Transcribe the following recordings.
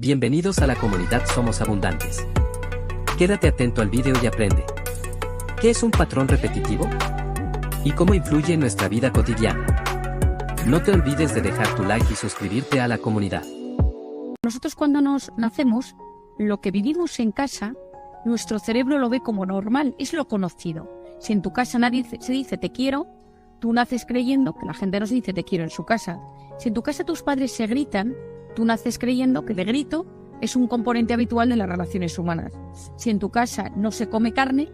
Bienvenidos a la comunidad Somos Abundantes. Quédate atento al vídeo y aprende. ¿Qué es un patrón repetitivo? ¿Y cómo influye en nuestra vida cotidiana? No te olvides de dejar tu like y suscribirte a la comunidad. Nosotros cuando nos nacemos, lo que vivimos en casa, nuestro cerebro lo ve como normal, es lo conocido. Si en tu casa nadie se dice te quiero, tú naces creyendo que la gente no se dice te quiero en su casa. Si en tu casa tus padres se gritan, tú naces creyendo que el grito es un componente habitual de las relaciones humanas. Si en tu casa no se come carne,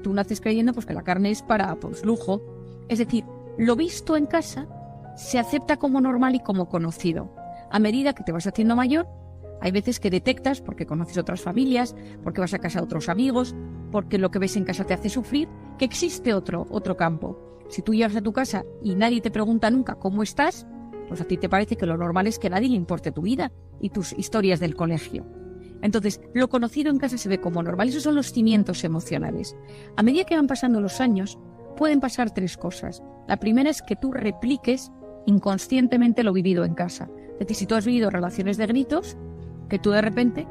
tú naces creyendo que la carne es para lujo. Es decir, lo visto en casa se acepta como normal y como conocido. A medida que te vas haciendo mayor, hay veces que detectas, porque conoces otras familias, porque vas a casa de otros amigos, porque lo que ves en casa te hace sufrir, que existe otro campo. Si tú llegas a tu casa y nadie te pregunta nunca cómo estás, pues a ti te parece que lo normal es que a nadie le importe tu vida y tus historias del colegio. Entonces, lo conocido en casa se ve como normal. Esos son los cimientos emocionales. A medida que van pasando los años, pueden pasar tres cosas. La primera es que tú repliques inconscientemente lo vivido en casa. Es decir, si tú has vivido relaciones de gritos, que tú de repente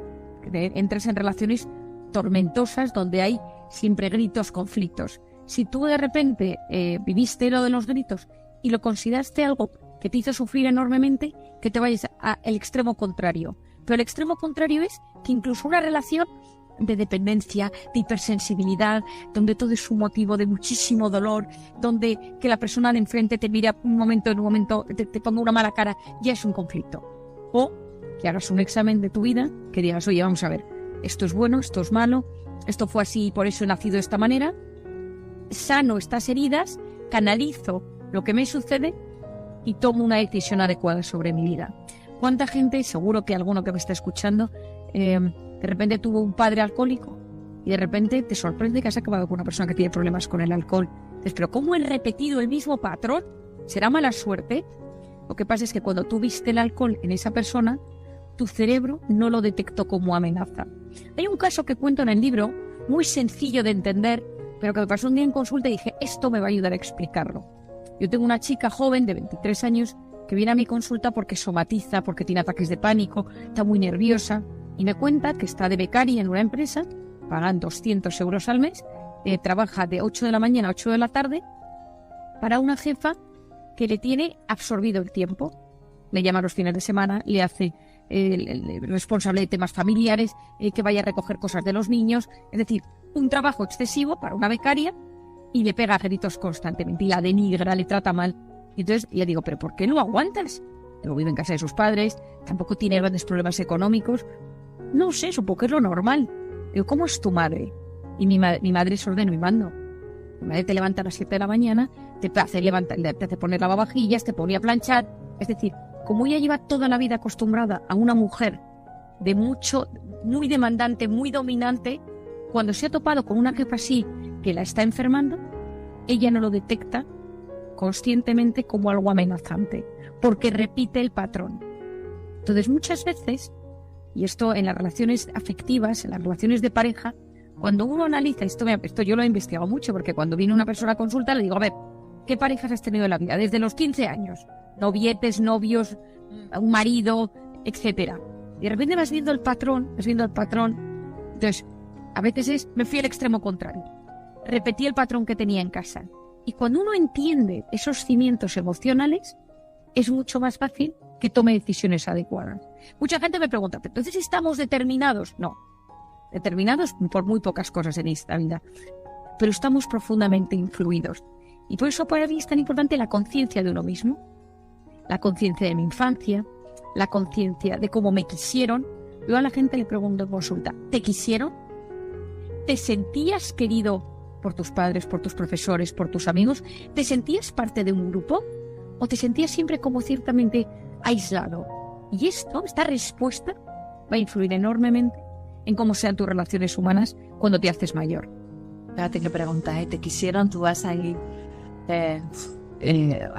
entres en relaciones tormentosas donde hay siempre gritos, conflictos. Si tú de repente viviste lo de los gritos y lo consideraste algo que te hizo sufrir enormemente, que te vayas al extremo contrario. Pero el extremo contrario es que incluso una relación de dependencia, de hipersensibilidad, donde todo es un motivo de muchísimo dolor, donde que la persona de enfrente te mira en un momento, te ponga una mala cara, ya es un conflicto. O que hagas un examen de tu vida, que digas, oye, vamos a ver, esto es bueno, esto es malo, esto fue así y por eso he nacido de esta manera, sano estas heridas, canalizo lo que me sucede y tomo una decisión adecuada sobre mi vida. ¿Cuánta gente, seguro que alguno que me está escuchando, de repente tuvo un padre alcohólico y de repente te sorprende que has acabado con una persona que tiene problemas con el alcohol? Entonces, ¿pero cómo he repetido el mismo patrón? ¿Será mala suerte? Lo que pasa es que cuando tú viste el alcohol en esa persona, tu cerebro no lo detectó como amenaza. Hay un caso que cuento en el libro, muy sencillo de entender, pero que me pasó un día en consulta y dije, esto me va a ayudar a explicarlo. Yo tengo una chica joven de 23 años que viene a mi consulta porque somatiza, porque tiene ataques de pánico, está muy nerviosa y me cuenta que está de becaria en una empresa, pagan 200 euros al mes, trabaja de 8 de la mañana a 8 de la tarde para una jefa que le tiene absorbido el tiempo. Le llama los fines de semana, le hace el responsable de temas familiares, que vaya a recoger cosas de los niños, es decir, un trabajo excesivo para una becaria y le pega gritos constantemente y la denigra, le trata mal. Y entonces le digo, ¿pero por qué no aguantas? Luego vive en casa de sus padres, tampoco tiene grandes problemas económicos. No sé, supongo que es lo normal. Digo, ¿cómo es tu madre? Y mi madre es ordeno y mando. Mi madre te levanta a las 7 de la mañana, te hace poner lavavajillas, te pone a planchar. Es decir, como ella lleva toda la vida acostumbrada a una mujer muy demandante, muy dominante, cuando se ha topado con una jefa así que la está enfermando, ella no lo detecta conscientemente como algo amenazante, porque repite el patrón. Entonces, muchas veces, y esto en las relaciones afectivas, en las relaciones de pareja, cuando uno analiza, esto yo lo he investigado mucho, porque cuando viene una persona a consulta le digo, a ver, ¿qué parejas has tenido en la vida? Desde los 15 años, novietes, novios, un marido, etcétera. Y de repente vas viendo el patrón. Entonces, a veces me fui al extremo contrario. Repetí el patrón que tenía en casa. Y cuando uno entiende esos cimientos emocionales, es mucho más fácil que tome decisiones adecuadas. Mucha gente me pregunta, ¿pero entonces estamos determinados? No, determinados por muy pocas cosas en esta vida, pero estamos profundamente influidos. Y por eso para mí es tan importante la conciencia de uno mismo, la conciencia de mi infancia, la conciencia de cómo me quisieron. Yo a la gente le pregunto en consulta, ¿te quisieron? ¿Te sentías querido por tus padres, por tus profesores, por tus amigos? ¿Te sentías parte de un grupo? ¿O te sentías siempre como ciertamente aislado? Y esta respuesta va a influir enormemente en cómo sean tus relaciones humanas cuando te haces mayor. Fíjate qué pregunta, ¿te quisieron? Tú vas ahí...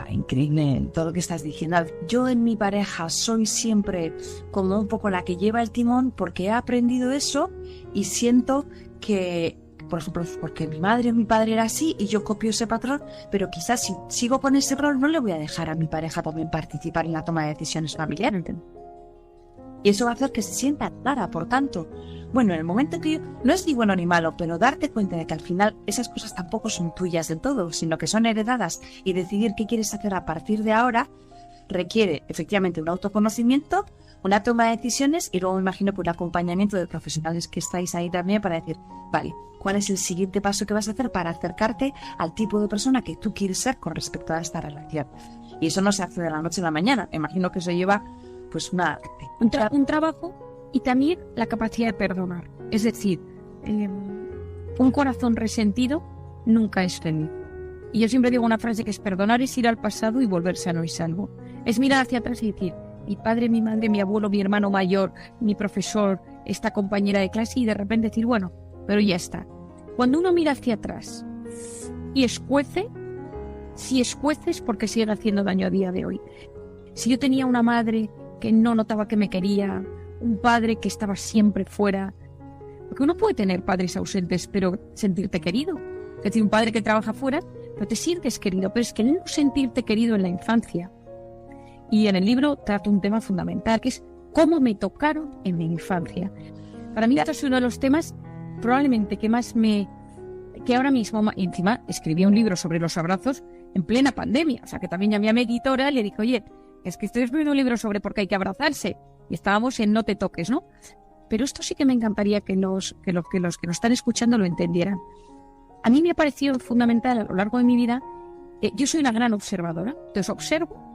increíble todo lo que estás diciendo. Yo en mi pareja soy siempre como un poco la que lleva el timón porque he aprendido eso y siento que, por ejemplo, porque mi madre o mi padre era así y yo copio ese patrón, pero quizás si sigo con ese rol no le voy a dejar a mi pareja también participar en la toma de decisiones familiares. Y eso va a hacer que se sienta clara. Por tanto, bueno, en el momento que no es ni bueno ni malo, pero darte cuenta de que al final esas cosas tampoco son tuyas del todo, sino que son heredadas, y decidir qué quieres hacer a partir de ahora requiere efectivamente un autoconocimiento, una toma de decisiones y luego me imagino por el acompañamiento de profesionales que estáis ahí también para decir, vale, ¿cuál es el siguiente paso que vas a hacer para acercarte al tipo de persona que tú quieres ser con respecto a esta relación? Y eso no se hace de la noche a la mañana, me imagino que eso lleva pues un trabajo y también la capacidad de perdonar. Es decir, un corazón resentido nunca es feliz. Y yo siempre digo una frase que es: perdonar es ir al pasado y volver sano y salvo. Es mirar hacia atrás y decir, mi padre, mi madre, mi abuelo, mi hermano mayor, mi profesor, esta compañera de clase, y de repente decir, bueno, pero ya está. Cuando uno mira hacia atrás y escuece, si escuece es porque sigue haciendo daño a día de hoy. Si yo tenía una madre que no notaba que me quería, un padre que estaba siempre fuera, porque uno puede tener padres ausentes pero sentirte querido. Es decir, un padre que trabaja fuera, pero te sientes querido, pero es que no sentirte querido en la infancia. Y en el libro trato un tema fundamental, que es cómo me tocaron en mi infancia. Para mí, esto es uno de los temas probablemente que ahora mismo, encima escribí un libro sobre los abrazos en plena pandemia, o sea que también llamé a mi editora y le dije, oye, es que estoy escribiendo un libro sobre por qué hay que abrazarse, y estábamos en no te toques, ¿no? Pero esto sí que me encantaría que los que nos están escuchando lo entendieran. A mí me ha parecido fundamental a lo largo de mi vida, yo soy una gran observadora, entonces observo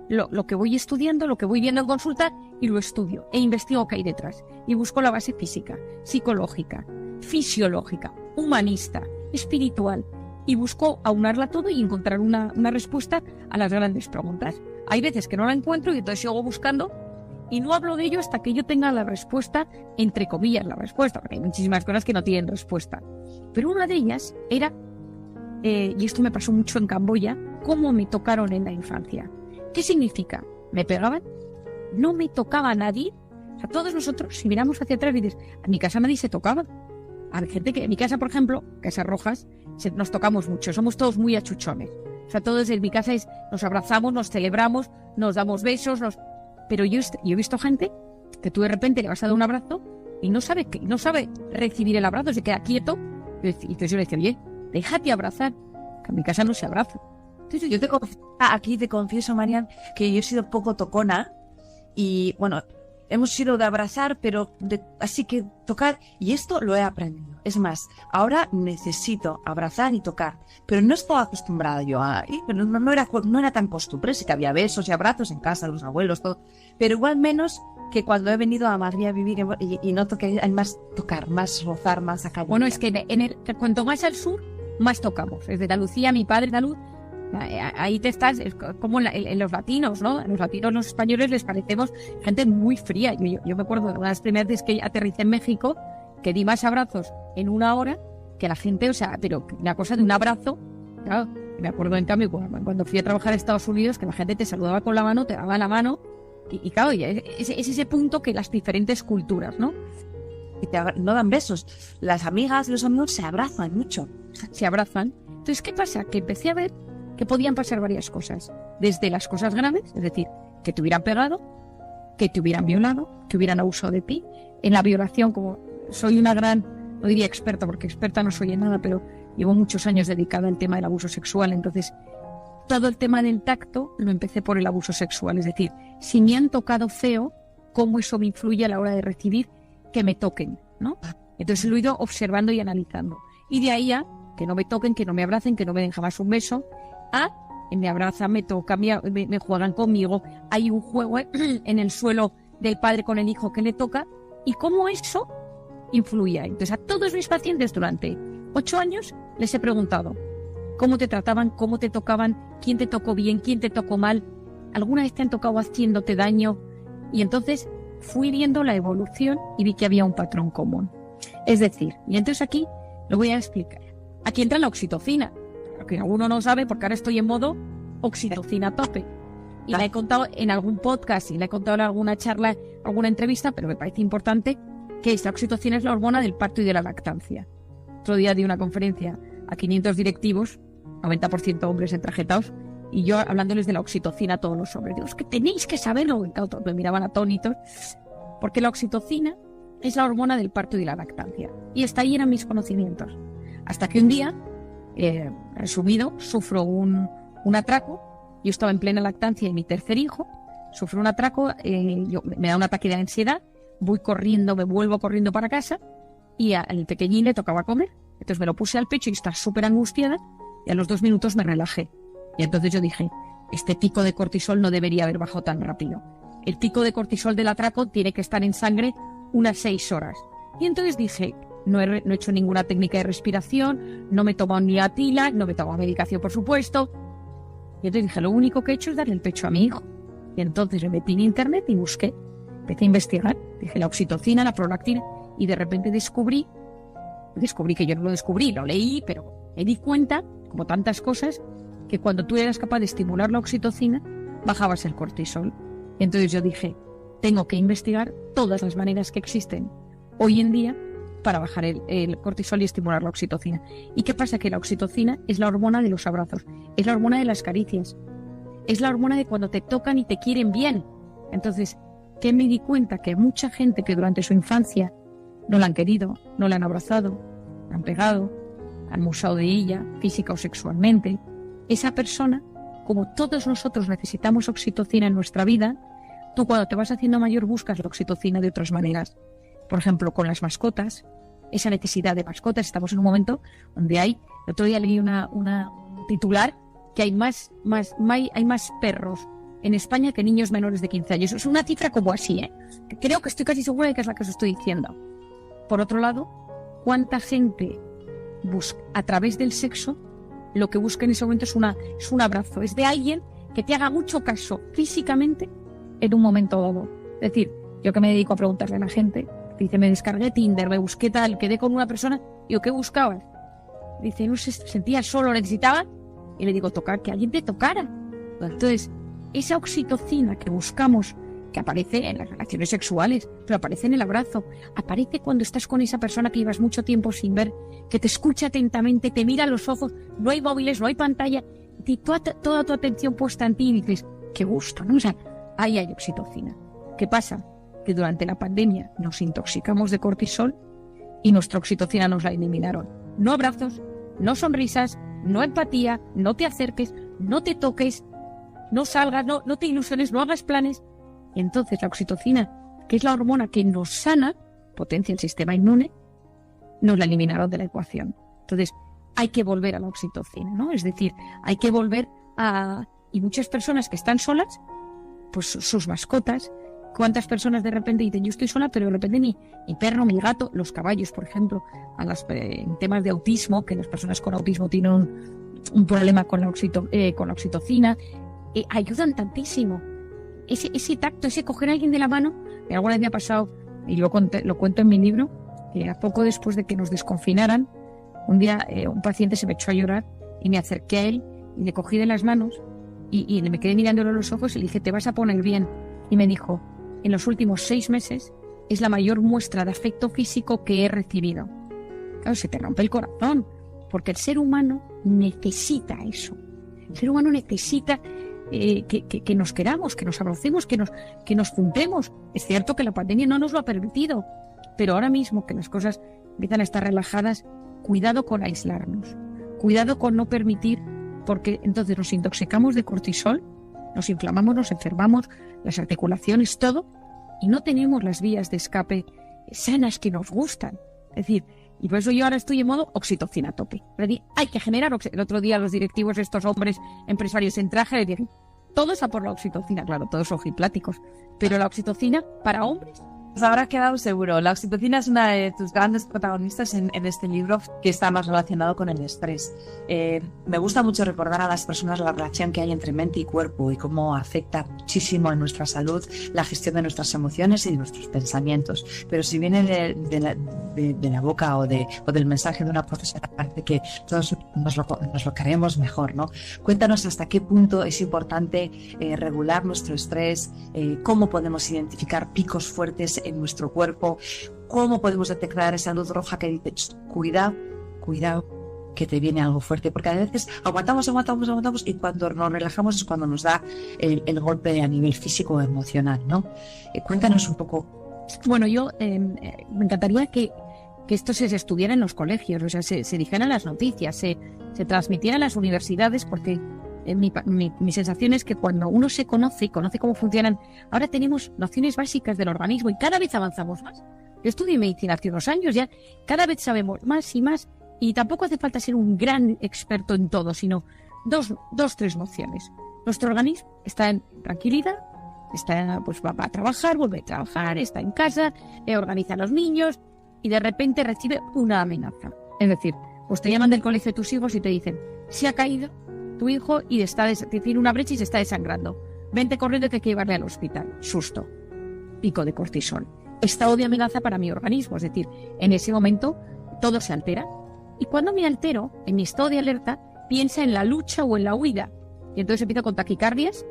lo que voy estudiando, lo que voy viendo en consulta, y lo estudio e investigo qué hay detrás. Y busco la base física, psicológica, fisiológica, humanista, espiritual, y busco aunarla todo y encontrar una respuesta a las grandes preguntas. Hay veces que no la encuentro y entonces sigo buscando y no hablo de ello hasta que yo tenga la respuesta, entre comillas la respuesta, porque hay muchísimas cosas que no tienen respuesta. Pero una de ellas era, y esto me pasó mucho en Camboya, cómo me tocaron en la infancia. ¿Qué significa? ¿Me pegaban? ¿No me tocaba a nadie? O sea, todos nosotros, si miramos hacia atrás y dices, en mi casa nadie se tocaba. Hay gente que, en mi casa, por ejemplo, Casas Rojas, nos tocamos mucho, somos todos muy achuchones. O sea, todos en mi casa nos abrazamos, nos celebramos, nos damos besos, pero yo he visto gente que tú de repente le vas a dar un abrazo y no sabe recibir el abrazo, se queda quieto. Y entonces yo le decía, oye, déjate abrazar, que en mi casa no se abraza. Entonces yo aquí te confieso, Marian, que yo he sido poco tocona y, bueno, hemos sido de abrazar, pero así que tocar, y esto lo he aprendido. Es más, ahora necesito abrazar y tocar, pero no estaba acostumbrada yo pero no era tan costumbre, sí que había besos y abrazos en casa, los abuelos, todo, pero igual menos que cuando he venido a Madrid a vivir y noto que hay más tocar, más rozar, más acá. Bueno, es que cuanto más al sur, más tocamos. Desde Andalucía, mi padre andaluz, ahí te estás, es como en los latinos, ¿no? En los latinos, los españoles les parecemos gente muy fría. Yo me acuerdo de una de las primeras veces que aterricé en México, que di más abrazos en una hora que la gente, o sea, pero una cosa de un abrazo, claro. Me acuerdo en cambio cuando fui a trabajar a Estados Unidos, que la gente te saludaba con la mano, te daba la mano, y claro, es ese punto que las diferentes culturas, ¿no? No dan besos. Las amigas, los amigos se abrazan mucho. Se abrazan. Entonces, ¿qué pasa? Que empecé a ver que podían pasar varias cosas. Desde las cosas graves, es decir, que te hubieran pegado, que te hubieran violado, que hubieran abusado de ti. En la violación, como soy una gran, no diría experta, porque experta no soy en nada, pero llevo muchos años dedicada al tema del abuso sexual. Entonces, todo el tema del tacto lo empecé por el abuso sexual. Es decir, si me han tocado feo, cómo eso me influye a la hora de recibir que me toquen, ¿no? Entonces lo he ido observando y analizando. Y de ahí a que no me toquen, que no me abracen, que no me den jamás un beso, me abrazan, me tocan, me juegan conmigo, hay un juego en el suelo del padre con el hijo que le toca, y cómo eso influye. Entonces a todos mis pacientes durante 8 años les he preguntado cómo te trataban, cómo te tocaban, quién te tocó bien, quién te tocó mal, alguna vez te han tocado haciéndote daño, y entonces fui viendo la evolución y vi que había un patrón común. Es decir, y entonces aquí lo voy a explicar. Aquí entra la oxitocina, que alguno no sabe porque ahora estoy en modo oxitocina a tope. Y la he contado en algún podcast y la he contado en alguna charla, alguna entrevista, pero me parece importante que esta oxitocina es la hormona del parto y de la lactancia. Otro día di una conferencia a 500 directivos, 90% hombres entrajetados, y yo hablándoles de la oxitocina a todos los hombres. Digo, es que tenéis que saberlo. Y todos me miraban atónitos. Porque la oxitocina es la hormona del parto y de la lactancia. Y hasta ahí eran mis conocimientos. Hasta que un día, resumido, sufro un atraco. Yo estaba en plena lactancia de mi tercer hijo, sufro un atraco, me da un ataque de ansiedad, voy corriendo, me vuelvo corriendo para casa y al pequeñín le tocaba comer. Entonces me lo puse al pecho y estaba súper angustiada y a los 2 minutos me relajé. Y entonces yo dije, este pico de cortisol no debería haber bajado tan rápido. El pico de cortisol del atraco tiene que estar en sangre unas 6 horas. Y entonces dije, no he hecho ninguna técnica de respiración, no me he tomado ni atila, no me he tomado medicación, por supuesto. Y entonces dije, lo único que he hecho es darle el pecho a mi hijo. Y entonces me metí en internet y busqué, empecé a investigar, dije la oxitocina, la prolactina, y de repente descubrí que yo no lo descubrí, lo leí, pero me di cuenta, como tantas cosas, que cuando tú eras capaz de estimular la oxitocina, bajabas el cortisol. Y entonces yo dije, tengo que investigar todas las maneras que existen hoy en día para bajar el cortisol y estimular la oxitocina. ¿Y qué pasa? Que la oxitocina es la hormona de los abrazos, es la hormona de las caricias, es la hormona de cuando te tocan y te quieren bien. Entonces, ¿qué me di cuenta? Que mucha gente que durante su infancia no la han querido, no la han abrazado, la han pegado, han abusado de ella, física o sexualmente, esa persona, como todos nosotros necesitamos oxitocina en nuestra vida, tú cuando te vas haciendo mayor buscas la oxitocina de otras maneras. Por ejemplo, con las mascotas, esa necesidad de mascotas. Estamos en un momento donde el otro día leí una titular que hay más perros en España que niños menores de 15 años. Es una cifra como así, ¿eh? Creo que estoy casi segura de que es la que os estoy diciendo. Por otro lado, ¿cuánta gente busca a través del sexo? Lo que busca en ese momento es un abrazo, es de alguien que te haga mucho caso físicamente en un momento dado. Es decir, yo que me dedico a preguntarle a la gente, dice, me descargué Tinder, me busqué tal, quedé con una persona, digo, ¿qué buscabas? Dice, no sé, sentía solo, necesitaba, y le digo, tocar, que alguien te tocara. Entonces, esa oxitocina que buscamos, que aparece en las relaciones sexuales, pero aparece en el abrazo, aparece cuando estás con esa persona que llevas mucho tiempo sin ver, que te escucha atentamente, te mira a los ojos, no hay móviles, no hay pantalla, y toda tu atención puesta en ti y dices, qué gusto, ¿no? O sea, ahí hay oxitocina. ¿Qué pasa? Que durante la pandemia nos intoxicamos de cortisol y nuestra oxitocina nos la eliminaron. No abrazos, no sonrisas, no empatía, no te acerques, no te toques, no salgas, no te ilusiones, no hagas planes. Y entonces la oxitocina, que es la hormona que nos sana, potencia el sistema inmune, nos la eliminaron de la ecuación. Entonces hay que volver a la oxitocina, ¿no? Es decir, hay que volver a... Y muchas personas que están solas, pues sus mascotas, ¿cuántas personas de repente dicen, yo estoy sola, pero de repente mi perro, mi gato, los caballos, por ejemplo, en temas de autismo, que las personas con autismo tienen un problema con la oxitocina, ayudan tantísimo. Ese tacto, ese coger a alguien de la mano, que alguna vez me ha pasado, y lo cuento en mi libro, que a poco después de que nos desconfinaran, un día un paciente se me echó a llorar y me acerqué a él y le cogí de las manos y me quedé mirándolo a los ojos y le dije, te vas a poner bien. Y me dijo, en los últimos 6 meses es la mayor muestra de afecto físico que he recibido. Claro, se te rompe el corazón, porque el ser humano necesita eso. El ser humano necesita que nos queramos, que nos abracemos, que nos juntemos. Es cierto que la pandemia no nos lo ha permitido, pero ahora mismo que las cosas empiezan a estar relajadas, cuidado con aislarnos, cuidado con no permitir, porque entonces nos intoxicamos de cortisol, nos inflamamos, nos enfermamos, las articulaciones, todo, y no tenemos las vías de escape sanas que nos gustan. Es decir, y por eso yo ahora estoy en modo oxitocina a tope. Hay que generar el otro día los directivos, estos hombres empresarios en traje, le dije, todos a por la oxitocina, claro, todos ojipláticos, pero la oxitocina para hombres. Pues habrá quedado seguro. La oxitocina es una de tus grandes protagonistas en este libro, que está más relacionado con el estrés. Me gusta mucho recordar a las personas la relación que hay entre mente y cuerpo y cómo afecta muchísimo en nuestra salud la gestión de nuestras emociones y de nuestros pensamientos. Pero si viene de la boca o del mensaje de una profesora, parece que todos nos lo queremos mejor, ¿no? Cuéntanos hasta qué punto es importante regular nuestro estrés, cómo podemos identificar picos fuertes en nuestro cuerpo, cómo podemos detectar esa luz roja que dice, cuidado, que te viene algo fuerte, porque a veces aguantamos y cuando nos relajamos es cuando nos da el golpe a nivel físico o emocional, ¿no? Cuéntanos un poco Bueno, yo me encantaría que esto se estudiara en los colegios, o sea, se dijeran las noticias, se transmitiera en las universidades, porque mi sensación es que cuando uno se conoce y conoce cómo funcionan, ahora tenemos nociones básicas del organismo y cada vez avanzamos más. Yo estudié medicina hace unos años, ya cada vez sabemos más y más, y tampoco hace falta ser un gran experto en todo, sino tres nociones. Nuestro organismo está en tranquilidad, pues va a trabajar, vuelve a trabajar, está en casa, organiza a los niños y de repente recibe una amenaza. Es decir, pues te llaman del colegio de tus hijos y te dicen, se ha caído tu hijo y tiene una brecha y se está desangrando. Vente corriendo que hay que llevarle al hospital. Susto. Pico de cortisol. Estado de amenaza para mi organismo. Es decir, en ese momento todo se altera. Y cuando me altero, en mi estado de alerta, piensa en la lucha o en la huida. Y entonces empiezo con taquicardias,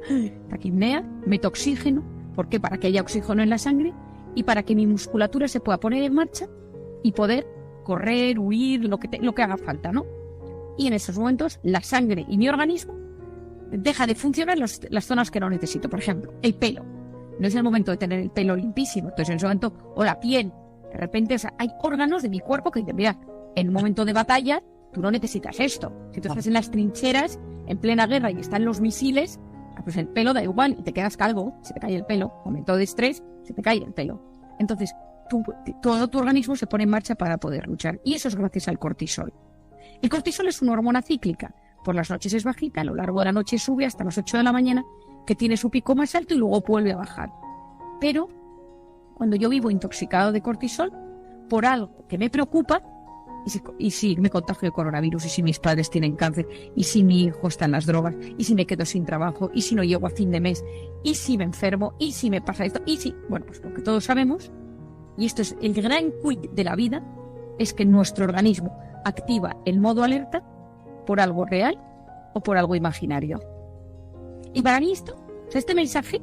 taquipnea, meto oxígeno. ¿Por qué? Para que haya oxígeno en la sangre y para que mi musculatura se pueda poner en marcha y poder correr, huir, lo que haga falta, ¿no? Y en esos momentos la sangre y mi organismo deja de funcionar las zonas que no necesito. Por ejemplo, el pelo. No es el momento de tener el pelo limpísimo. Entonces en ese momento, o la piel. De repente, o sea, hay órganos de mi cuerpo que dicen, mira, en un momento de batalla tú no necesitas esto. Si tú estás en las trincheras, en plena guerra y están los misiles, pues el pelo da igual y te quedas calvo, se te cae el pelo. Momento de estrés, se te cae el pelo. Entonces, todo tu organismo se pone en marcha para poder luchar. Y eso es gracias al cortisol. El cortisol es una hormona cíclica. Por las noches es bajita, a lo largo de la noche sube hasta las 8 de la mañana, que tiene su pico más alto y luego vuelve a bajar. Pero cuando yo vivo intoxicado de cortisol, por algo que me preocupa, y si me contagio de coronavirus, y si mis padres tienen cáncer, y si mi hijo está en las drogas, y si me quedo sin trabajo, y si no llego a fin de mes, y si me enfermo, y si me pasa esto, y si... Bueno, pues lo que todos sabemos, y esto es el gran quid de la vida, es que nuestro organismo activa el modo alerta por algo real o por algo imaginario. Y para mí este mensaje,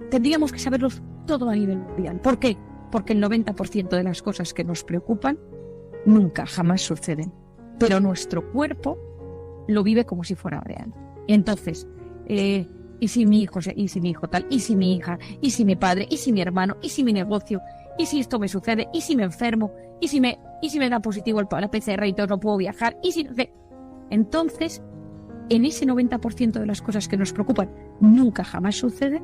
tendríamos que saberlo todo a nivel mundial. ¿Por qué? Porque el 90% de las cosas que nos preocupan nunca, jamás suceden. Pero nuestro cuerpo lo vive como si fuera real. Entonces, ¿y si mi hijo tal? ¿Y si mi hija? ¿Y si mi padre? ¿Y si mi hermano? ¿Y si mi negocio? ¿Y si esto me sucede? ¿Y si me enfermo? ¿Y si me da positivo la PCR y entonces no puedo viajar? ¿Y si...? Entonces, en ese 90% de las cosas que nos preocupan nunca, jamás suceden,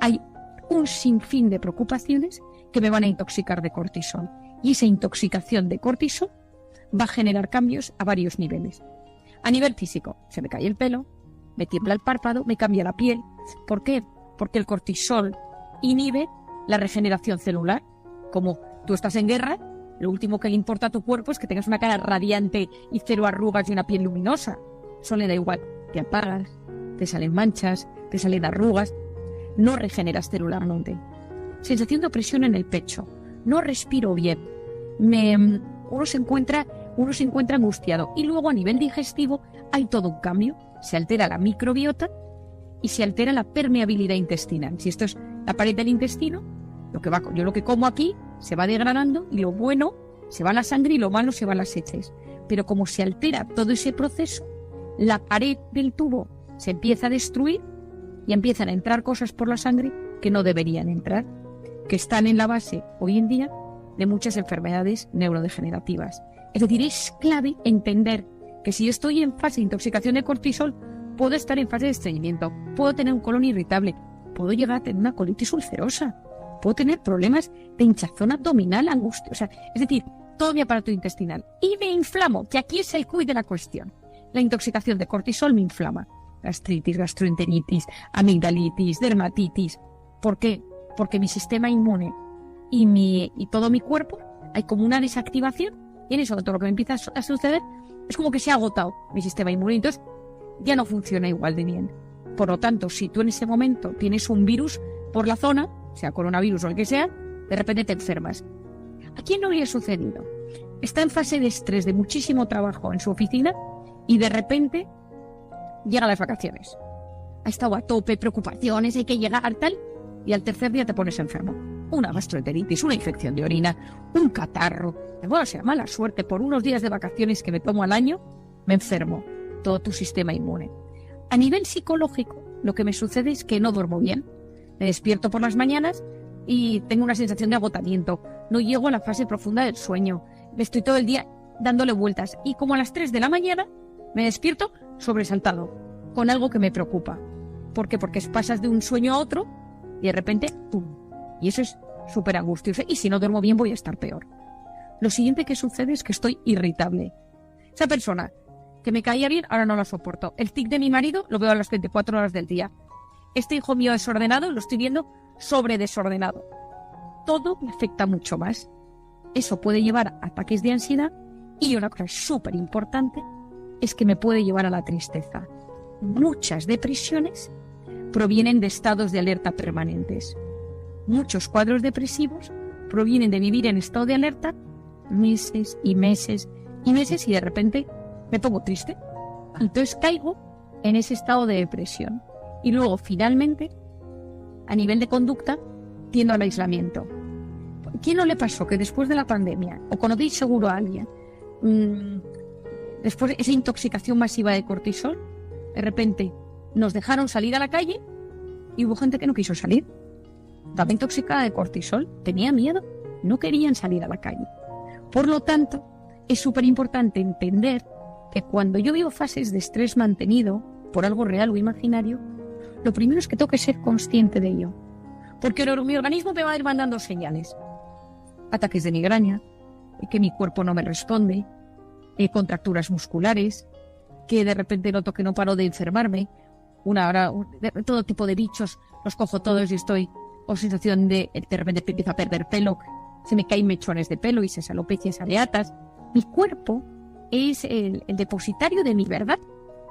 hay un sinfín de preocupaciones que me van a intoxicar de cortisol. Y esa intoxicación de cortisol va a generar cambios a varios niveles. A nivel físico, se me cae el pelo, me tiembla el párpado, me cambia la piel. ¿Por qué? Porque el cortisol inhibe la regeneración celular. Como tú estás en guerra, lo último que le importa a tu cuerpo es que tengas una cara radiante y cero arrugas y una piel luminosa. Eso le da igual. Te apagas, te salen manchas, te salen arrugas. No regeneras celularmente. Sensación de opresión en el pecho. No respiro bien. Uno se encuentra angustiado. Y luego a nivel digestivo hay todo un cambio. Se altera la microbiota y se altera la permeabilidad intestinal. Si esto es la pared del intestino, yo lo que como aquí se va degradando y lo bueno se va a la sangre y lo malo se va a las heces. Pero como se altera todo ese proceso, la pared del tubo se empieza a destruir y empiezan a entrar cosas por la sangre que no deberían entrar, que están en la base hoy en día de muchas enfermedades neurodegenerativas. Es decir, es clave entender que si yo estoy en fase de intoxicación de cortisol, puedo estar en fase de estreñimiento, puedo tener un colon irritable, puedo llegar a tener una colitis ulcerosa, puedo tener problemas de hinchazón abdominal, angustia, es decir, todo mi aparato intestinal. Y me inflamo, que aquí es el quid de la cuestión. La intoxicación de cortisol me inflama. Gastritis, gastroenteritis, amigdalitis, dermatitis. ¿Por qué? Porque mi sistema inmune y todo mi cuerpo, hay como una desactivación, y en eso todo lo que me empieza a suceder es como que se ha agotado mi sistema inmune, entonces ya no funciona igual de bien. Por lo tanto, si tú en ese momento tienes un virus por la zona, sea coronavirus o el que sea, de repente te enfermas. ¿A quién no le ha sucedido? Está en fase de estrés, de muchísimo trabajo en su oficina, y de repente llegan las vacaciones. Ha estado a tope, preocupaciones, hay que llegar, tal, y al tercer día te pones enfermo. Una gastroenteritis, una infección de orina, un catarro. Bueno, sea mala suerte, por unos días de vacaciones que me tomo al año, me enfermo. Todo tu sistema inmune. A nivel psicológico, lo que me sucede es que no duermo bien. Me despierto por las mañanas y tengo una sensación de agotamiento. No llego a la fase profunda del sueño. Estoy todo el día dándole vueltas y como a las 3 de la mañana me despierto sobresaltado con algo que me preocupa. ¿Por qué? Porque pasas de un sueño a otro y de repente ¡pum! Y eso es súper angustioso. Y si no duermo bien voy a estar peor. Lo siguiente que sucede es que estoy irritable. Esa persona que me caía bien, ahora no la soporto. El tic de mi marido lo veo a las 24 horas del día. Este hijo mío desordenado lo estoy viendo sobredesordenado. Todo me afecta mucho más. Eso puede llevar a ataques de ansiedad y una cosa súper importante es que me puede llevar a la tristeza. Muchas depresiones provienen de estados de alerta permanentes. Muchos cuadros depresivos provienen de vivir en estado de alerta meses y meses y meses y de repente me pongo triste. Entonces caigo en ese estado de depresión. Y luego, finalmente, a nivel de conducta, tiendo al aislamiento. ¿Quién no le pasó que después de la pandemia, o conocéis seguro a alguien, después de esa intoxicación masiva de cortisol, de repente nos dejaron salir a la calle y hubo gente que no quiso salir? Estaba intoxicada de cortisol, tenía miedo, no querían salir a la calle. Por lo tanto, es súper importante entender que cuando yo vivo fases de estrés mantenido, por algo real o imaginario, lo primero es que tengo que ser consciente de ello. Porque mi organismo me va a ir mandando señales. Ataques de migraña, que mi cuerpo no me responde, contracturas musculares, que de repente noto que no paro de enfermarme, todo tipo de bichos, los cojo todos y estoy con sensación de repente empiezo a perder pelo, se me caen mechones de pelo y se alopecias areatas. Mi cuerpo es el depositario de mi verdad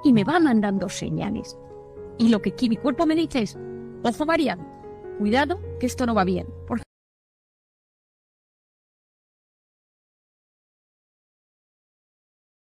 y me va mandando señales. Y lo que mi cuerpo me dice es, ojo María, cuidado que esto no va bien. ¿Por